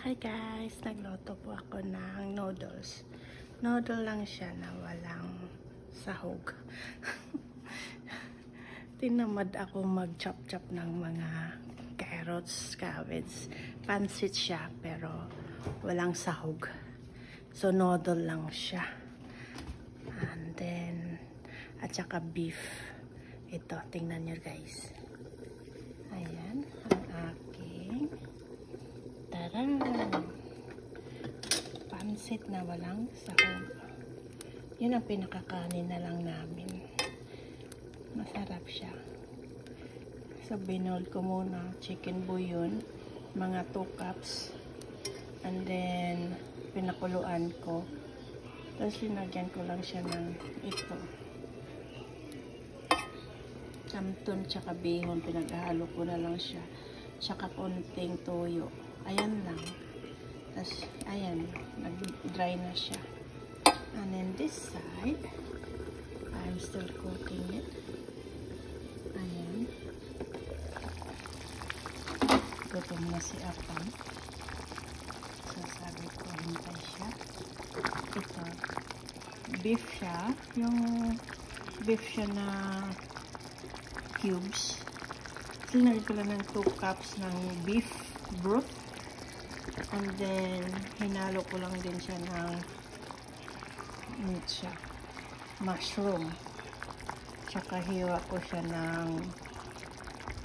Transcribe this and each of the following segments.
Hi guys, nagluto po ako ng noodles. Noodle lang siya na walang sahog. Tinamad ako mag-chop-chop ng mga carrots, cabbage. Pansit siya pero walang sahog. So noodle lang siya. And then, at saka beef. Ito, tingnan nyo guys. Ayan, ang aking taran! Pansit na walang sahog. Yun ang pinakakanin na lang namin. Masarap siya. So, binold ko muna chicken bouillon, mga 2 cups. And then, pinakuluan ko. Tapos, linagyan ko lang siya ng ito. Samton tsaka bihon, pinaghalo ko na lang siya. Tsaka konting toyo. Ayan lang. Tapos, ayan, nag-dry na siya. And then this side, I'm still cooking it. Ayan. Gutom na si Apang. So, sabi ko, hintay siya. Ito, beef siya. Yung beef siya na cubes. Sinagay ko lang ng 2 cups ng beef broth. And then, hinalo ko lang din siya ng mushroom. Tsaka hiwa ko siya ng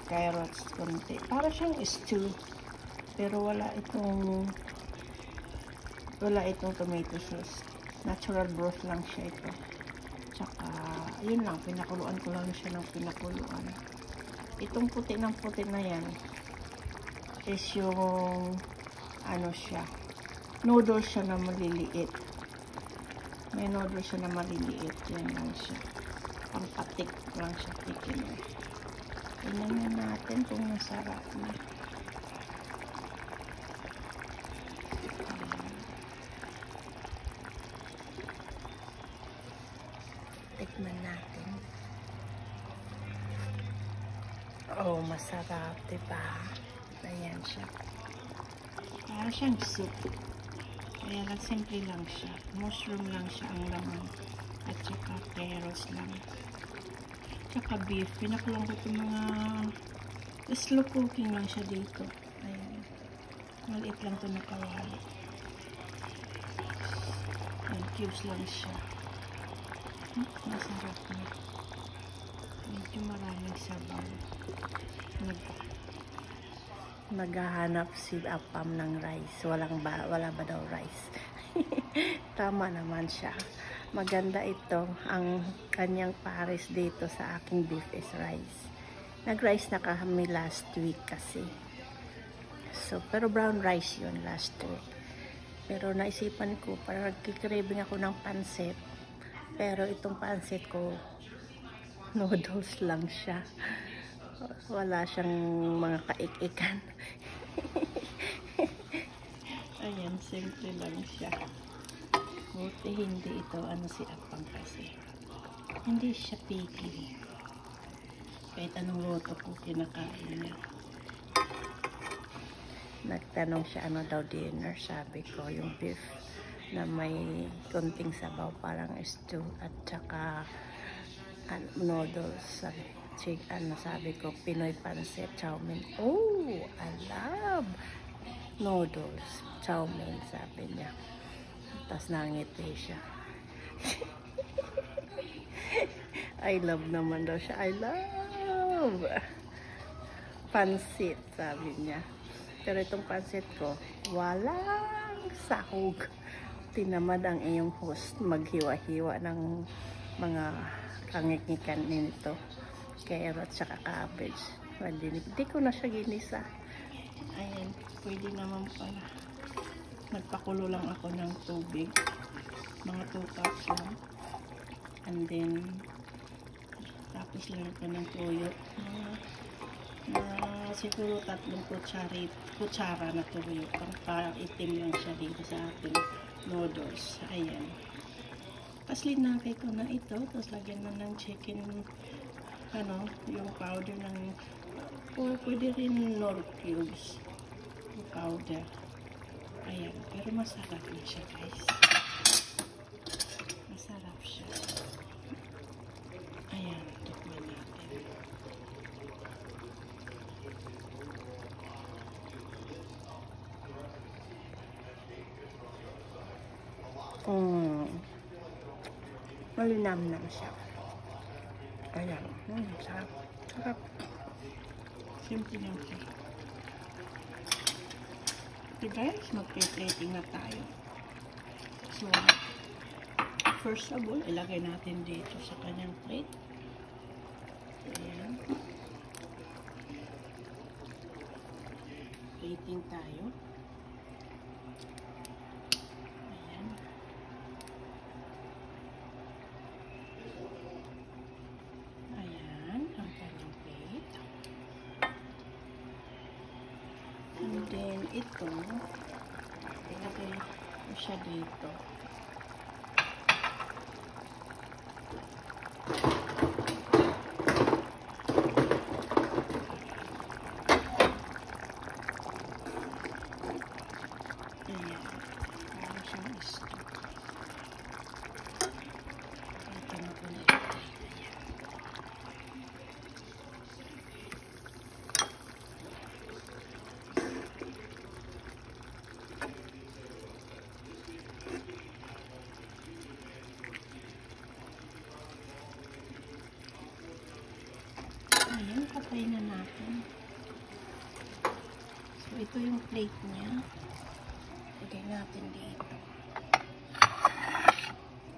carrots konti. Para siyang stew. Pero wala itong tomato sauce. Natural broth lang siya ito. Tsaka, yun lang. Pinakuluan ko lang siya ng pinakuluan. Itong puti ng puti na yan is yung ano siya, noodles siya na maliliit. May noodles siya na maliliit. Yan lang siya. Pampatik lang siya. Tikin mo. Tingnan natin kung masarap na. Tikman natin. Oh, masarap, diba? Ayan siya. Para siyang soup. Kaya lang, simple lang siya. Mushroom lang siya ang laman. At saka carrots lang. Tsaka beef. Pinakulang ko itong mga slow cooking lang siya dito. Ayan. Maliit lang ito na kawali. Ayan, cubes lang siya. Masarap na. Medyo maraming sabaw. Naghahanap si Apam ng rice. Wala ba daw rice? Tama naman siya. Maganda ito. Ang kanyang pares dito sa aking beef is rice. Nag-rice na kami last week kasi. So, pero brown rice yun last week. Pero naisipan ko, parang nagkikraving ako ng pansit. Pero itong pansit ko, noodles lang siya. Wala siyang mga kaik-ikan. Ayan, simple lang siya. Buti hindi ito si Apang kasi. Hindi siya picky. Kahit anong luto ko, kinakain niya. Nagtanong siya ano daw dinner. Sabi ko, yung beef na may konting sabaw, parang stew at saka noodles. Sabi ko, Pinoy pansit, chow mein. Oh, I love noodles, chow mein, sabi niya. Tapos nangiti siya. I love naman daw siya. I love pansit, sabi niya. Pero itong pansit ko, walang sahog. Tinamad ang iyong host maghiwa-hiwa ng mga kangikikan nito. Carrots saka cabbage. Hindi ko na siya ginisa. Ayan, pwede naman pala. Nagpakulo lang ako ng tubig. Mga 2 cups lang. And then, tapos lang ako ng toyo. Siguro 3 kutsara na toyo. Parang itim lang siya dito sa ating noodles. Ayan. Tapos linagay ko na ito. Tapos lagyan na ng chicken yung powder ng, o pwede rin nor cubes, yung powder. Ayan, pero masarap na siya guys. Masarap siya. Ayan, tikman natin. Malinamnam siya. Ayan, sarap. Sarap. Simple lang siya. Okay guys, magpe-plating na tayo. So, first of all, ilagay natin dito sa kanyang plate. Ayan. Plating tayo. Ayan. Ayan, ang kanyang plate. And then, ito, ilagay ko siya dito. Ayan, para siyang stew. Ito na po na. Ayan, patay na natin. So, ito yung plate niya. Lagay natin dito.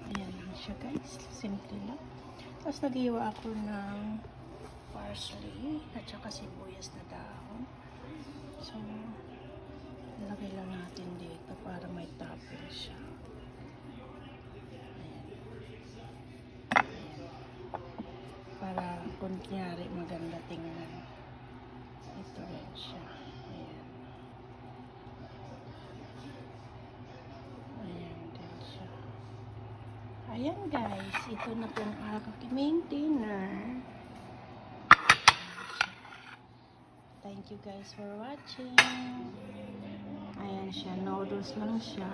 Ayan lang siya guys. Simple lang. Tapos nag-iwa ako ng parsley at saka sibuyas na dahon. So, lagay lang natin dito para may topping siya. Para kunyari maganda tingnan. Ito rin siya. Ayan. Ayan din siya. Ayan guys, ito na po ang aking dinner. Thank you guys for watching. Ayan siya, noodles lang siya.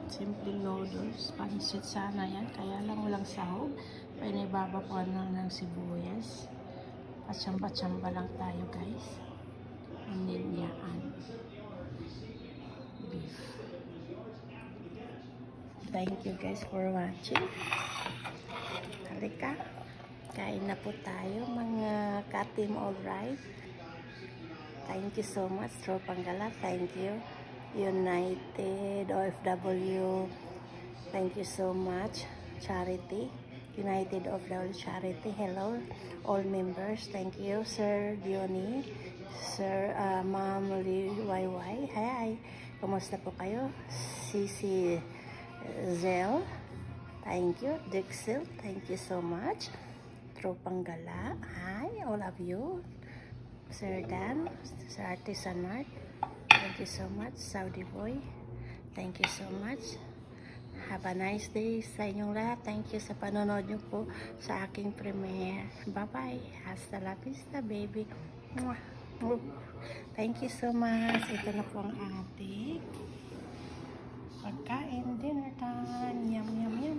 Simple noodles. Pansit sana yan, kaya lang walang sahog. Pinibaba ko lang ng sibuyas. Patsamba-tsamba lang tayo guys. And then yan. Beef. Thank you guys for watching. Halika. Kain na po tayo mga ka-team alright. Thank you so much, Tropang Gala. Thank you. United OFW. Thank you so much. Charity. United OFW Charity. Hello, all members. Thank you, Sir Diony. Sir Ma'am YY. Hi. Kumusta po kayo? Sisi Zel. Thank you. Dixil. Thank you so much. Tropang Gala. Hi, all of you. Sir Dan. Sir Artisanart. Thank you so much. Saudi Boy. Thank you so much. Have a nice day sa inyong lahat. Thank you sa panonood nyo po sa aking premiere. Bye-bye. Hasta la vista, baby. Thank you so much. Ito na po ang ating pagkain. Dinner time. Yum, yum, yum.